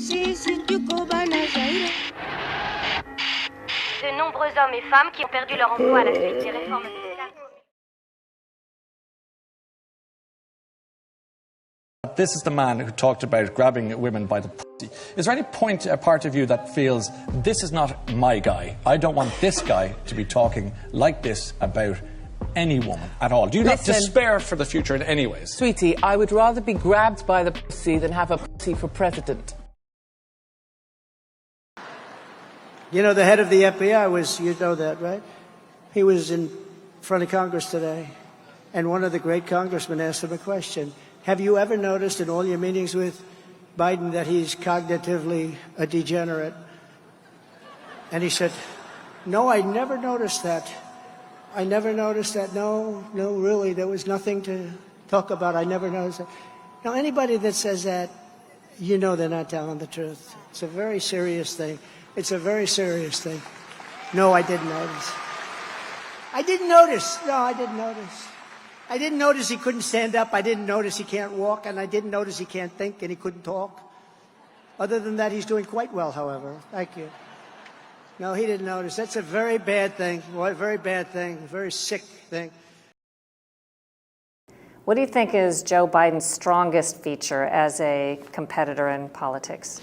De nombreux hommes et femmes qui ont perdu leur emploi à la suite des réformes sociales. This is the man who talked about grabbing women by the pussy. Is there any part of you that feels this is not my guy? I don't want this guy to be talking like this about any woman at all. Do you not despair for the future in any ways? Sweetie, I would rather be grabbed by the pussy than have a pussy for president. You know, the head of the FBI was, you know that, right? He was in front of Congress today, and one of the great congressmen asked him a question. Have you ever noticed in all your meetings with Biden that he's cognitively a degenerate? And he said, no, I never noticed that. I never noticed that. No, really, there was nothing to talk about. I never noticed that. Now, anybody that says that, you know they're not telling the truth. It's a very serious thing. It's a very serious thing. No, I didn't notice. I didn't notice. No, I didn't notice. I didn't notice he couldn't stand up. I didn't notice he can't walk. And I didn't notice he can't think and he couldn't talk. Other than that, he's doing quite well, however. Thank you. No, he didn't notice. That's a very bad thing. A very bad thing. A very sick thing. What do you think is Joe Biden's strongest feature as a competitor in politics?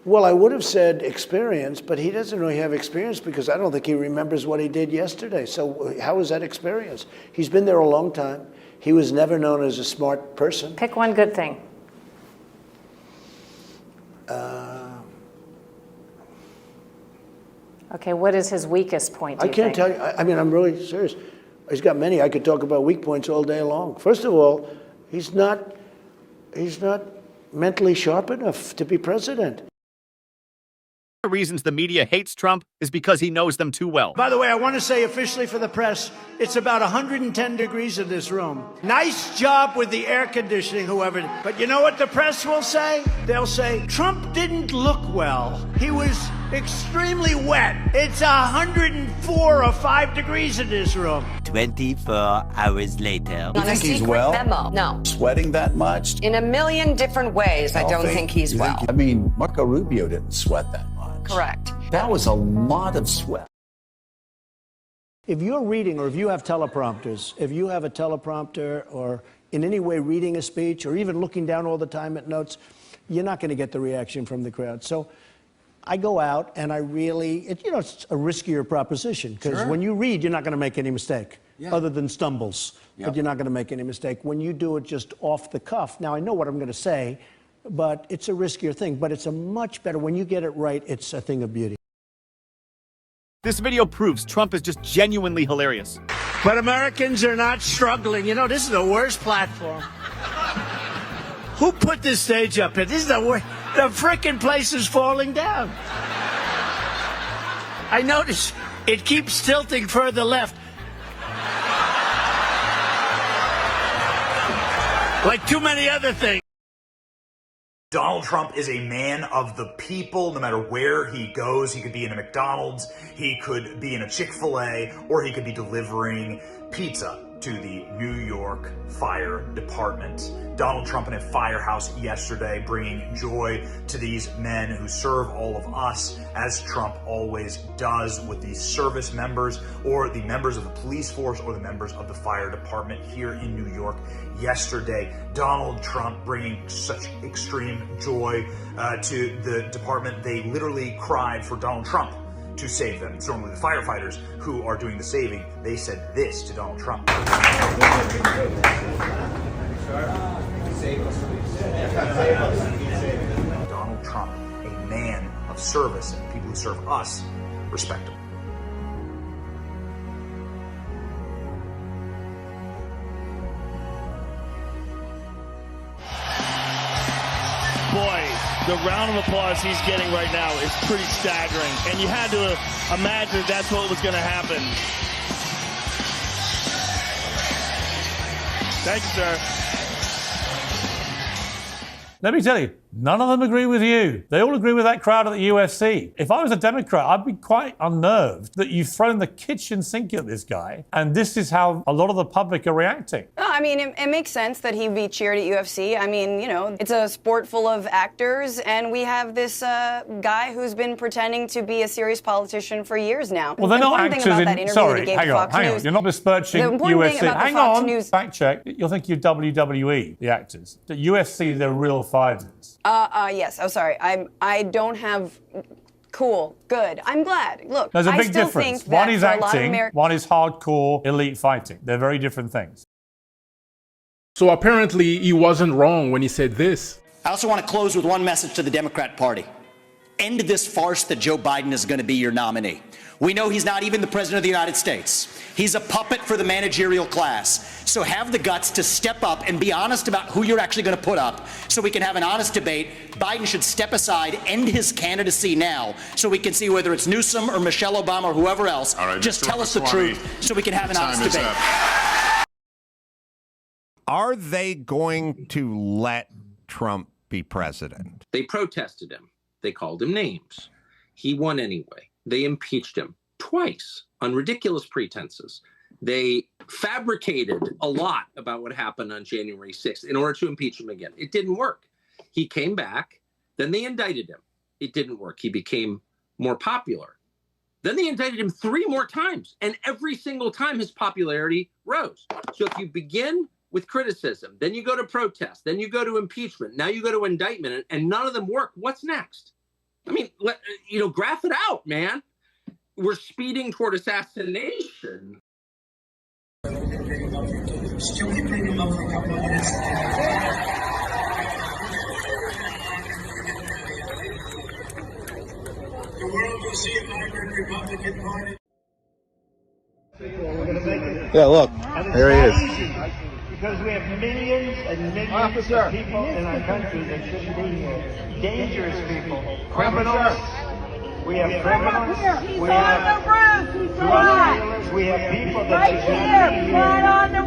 Well, I would have said experience, but he doesn't really have experience because I don't think he remembers what he did yesterday. So how is that experience? He's been there a long time. He was never known as a smart person. Pick one good thing. Okay, what is his weakest point, do you can't think? tell you. I mean, I'm really serious. He's got many. I could talk about weak points all day long. First of all, he's not mentally sharp enough to be president. The reasons the media hates Trump is because he knows them too well. By the way, I want to say officially for the press, it's about 110 degrees in this room. Nice job with the air conditioning, whoever. But you know what the press will say? They'll say, Trump didn't look well. He was extremely wet. It's 104 or 5 degrees in this room. 24 hours later. You think he's well? Memo. No. Sweating that much? In a million different ways, I don't think he's well. I mean, Marco Rubio didn't sweat that much. Correct. That was a lot of sweat. If you're reading or if you have teleprompters, if you have a teleprompter or in any way reading a speech or even looking down all the time at notes, you're not going to get the reaction from the crowd. So I go out and I really, it's a riskier proposition because when you read, you're not going to make any mistake other than stumbles, but you're not going to make any mistake. When you do it just off the cuff, now I know what I'm going to say, but it's a riskier thing, but it's a much better, when you get it right, it's a thing of beauty. This video proves Trump is just genuinely hilarious. But Americans are not struggling. You know, this is the worst platform. Who put this stage up here? This is the worst. The frickin' place is falling down. I notice it keeps tilting further left. Like too many other things. Donald Trump is a man of the people. No matter where he goes, he could be in a McDonald's, he could be in a Chick-fil-A, or he could be delivering pizza to the New York Fire Department. Donald Trump in a firehouse yesterday, bringing joy to these men who serve all of us, as Trump always does with the service members or the members of the police force or the members of the fire department here in New York yesterday. Donald Trump bringing such extreme joy to the department. They literally cried for Donald Trump to save them. It's normally the firefighters who are doing the saving. They said this to Donald Trump. Donald Trump, a man of service, and people who serve us respect him. Boy, the round of applause he's getting right now is pretty staggering. And you had to imagine that's what was going to happen. Thank you, sir. Let me tell you, None of them agree with you. They all agree with that crowd at the UFC. If I was a Democrat, I'd be quite unnerved that you've thrown the kitchen sink at this guy, and this is how a lot of the public are reacting. I mean, it makes sense that he'd be cheered at UFC. I mean, you know, it's a sport full of actors, and we have this guy who's been pretending to be a serious politician for years now. Well, they're not actors in... Sorry, hang on. You're not besmirching UFC. Hang on, fact check. You'll think you're WWE, the actors. The UFC, they're real fighters. Yes. Oh, sorry. I don't have... Cool. Good. I'm glad. Look, there's a big I still difference. Think that one is acting, one is hardcore elite fighting. They're very different things. So apparently he wasn't wrong when he said this. I also want to close with one message to the Democrat Party. End this farce that Joe Biden is going to be your nominee. We know he's not even the president of the United States. He's a puppet for the managerial class. So have the guts to step up and be honest about who you're actually going to put up so we can have an honest debate. Biden should step aside, end his candidacy now so we can see whether it's Newsom or Michelle Obama or whoever else. All right, just tell us the truth so we can have an honest debate. Are they going to let Trump be president? They protested him. They called him names. He won anyway. They impeached him twice on ridiculous pretenses. They fabricated a lot about what happened on January 6th in order to impeach him again. It didn't work. He came back. Then they indicted him. It didn't work. He became more popular. Then they indicted him 3 more times. And every single time his popularity rose. So if you begin with criticism, then you go to protest, then you go to impeachment, now you go to indictment, and none of them work, what's next? I mean, graph it out, man. We're speeding toward assassination. Yeah, look, there he is. Because we have millions and millions of people in our country that shouldn't be here. Dangerous people. Criminals. We have criminals. We have drug dealers. We have people that should not be here.